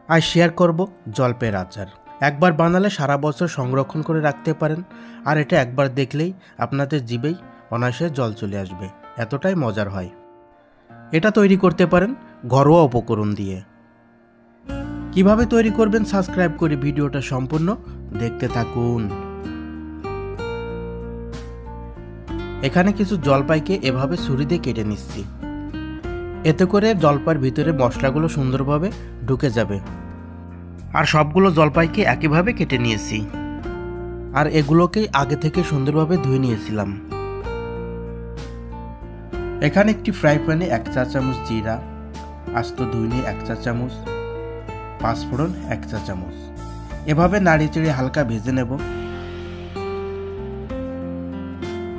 আর share করব জলপাইয়ের আচার। একবার বানালে সারা বছর সংরক্ষণ করে রাখতে পারেন, আর এটা একবার দেখলেই আপনাদের জিভেই অনায়াসে জল চলে আসবে, এতটাই মজার হয়। এটা তৈরি করতে পারেন ঘরোয়া উপকরণ দিয়ে। কিভাবে তৈরি করবেন সাবস্ক্রাইব করে ভিডিওটা সম্পূর্ণ দেখতে থাকুন। এখানে কিছু জলপাইকে এভাবে ছুরি দিয়ে কেটে নিচ্ছি, এতে করে জলপাইয়ের ভিতরে মশলাগুলো সুন্দরভাবে ঢুকে যাবে। আর সবগুলো জলপাইকে একইভাবে কেটে নিয়েছি, আর এগুলোকে আগে থেকে সুন্দরভাবে ধুয়ে নিয়েছিলাম। এখানে একটি ফ্রাই প্যানে 1 চা চামচ জিরা, আস্ত ধুইনি 1 চা চামচ, পাঁচফোড়ন 1 চা চামচ, এভাবে নাড়িয়ে চেড়ে হালকা ভেজে নেব।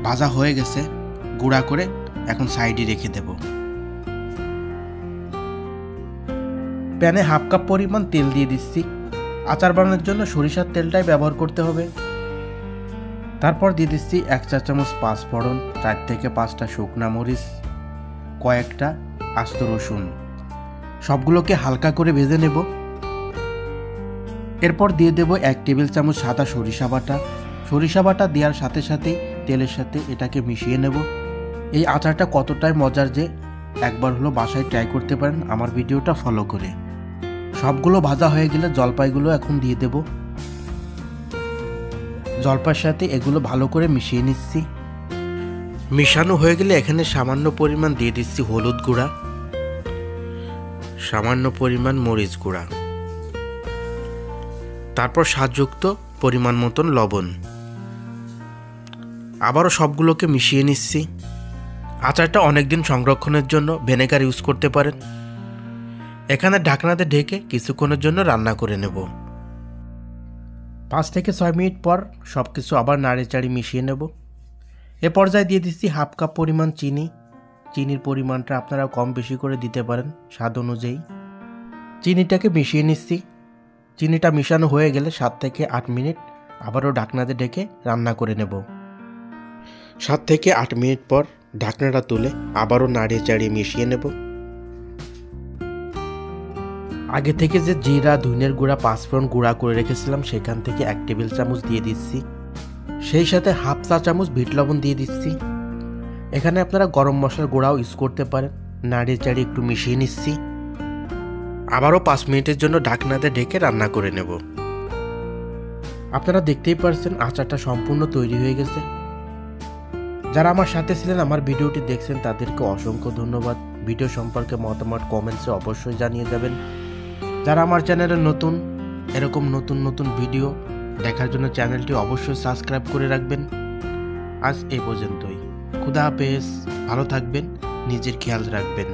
ভাজা হয়ে গেছে, গুঁড়া করে এখন সাইডে রেখে দেব। প্যানে হাফ কাপ পরিমাণ তেল দিয়ে দিচ্ছি। আচার বানানোর জন্য সরিষার তেলটাই ব্যবহার করতে হবে। তারপর দিয়ে দিচ্ছি 1 চা চামচ পাঁচফোড়ন, 4 থেকে 5টা শুকনা মরিচ, কয়েকটা আস্ত রসুন, সবগুলোকে হালকা করে ভেজে নেব। এরপর দিয়ে দেব 1 টেবিল চামচ সাদা সরিষা বাটা। সরিষা বাটা দেওয়ার সাথে সাথেই তেলের সাথে এটাকে মিশিয়ে নেব। এই আচারটা কতটাই মজার যে একবার হলো বাসায় ট্রাই করতে পারেন আমার ভিডিওটা ফলো করে। সবগুলো ভাজা হয়ে গেলে জলপাইগুলো এখন দিয়ে দেব। জলপাইয়ের সাথে এগুলো ভালো করে মিশিয়ে নিচ্ছি। মিশানো হয়ে গেলে এখানে সামান্য পরিমাণ দিয়ে দিচ্ছি হলুদ গুঁড়া, সামান্য পরিমাণ মরিচ গুঁড়া, তারপর স্বাদযুক্ত পরিমাণ মতন লবণ। আবারও সবগুলোকে মিশিয়ে নিচ্ছি। আচারটা অনেকদিন সংরক্ষণের জন্য ভিনেগার ইউজ করতে পারেন। এখানে ঢাকনাতে ঢেকে কিছুক্ষণের জন্য রান্না করে নেব। 5 থেকে 6 মিনিট পর সব কিছু আবার নাড়িচাড়ি মিশিয়ে নেব। এ পর্যায়ে দিয়ে দিচ্ছি হাফ কাপ পরিমাণ চিনি। চিনির পরিমাণটা আপনারা কম বেশি করে দিতে পারেন স্বাদ অনুযায়ী। চিনিটাকে মিশিয়ে নিচ্ছি। চিনিটা মিশানো হয়ে গেলে 7 থেকে 8 মিনিট আবারও ঢাকনাতে ঢেকে রান্না করে নেব। 7 থেকে 8 মিনিট পর ঢাকনাটা তুলে আবারও নাড়িয়ে চাড়িয়ে মিশিয়ে নেব। আগে থেকে যে জিরা, ধনিয়ার গুঁড়া, পাঁচফোড়ন গুঁড়া করে রেখেছিলাম সেখান থেকে 1 টেবিল চামচ দিয়ে দিচ্ছি। সেই সাথে হাফ চা চামচ বিট লবণ দিয়ে দিচ্ছি। এখানে আপনারা গরম মশলার গুঁড়াও ইউজ করতে পারেন। নাড়িয়ে চাড়িয়ে একটু মিশিয়ে নিচ্ছি। আবারও 5 মিনিটের জন্য ঢাকনাতে ঢেকে রান্না করে নেব। আপনারা দেখতেই পারছেন আচারটা সম্পূর্ণ তৈরি হয়ে গেছে। যারা আমার সাথে ছিলেন, আমার ভিডিওটি দেখছেন, তাদেরকে অসংখ্য ধন্যবাদ। ভিডিও সম্পর্কে মতামত কমেন্টসে অবশ্যই জানিয়ে যাবেন। যারা আমার চ্যানেলে নতুন, এরকম নতুন নতুন ভিডিও দেখার জন্য চ্যানেলটি অবশ্যই সাবস্ক্রাইব করে রাখবেন। আজ এই পর্যন্তই। খুদা হাফেজ, ভালো থাকবেন, নিজের খেয়াল রাখবেন।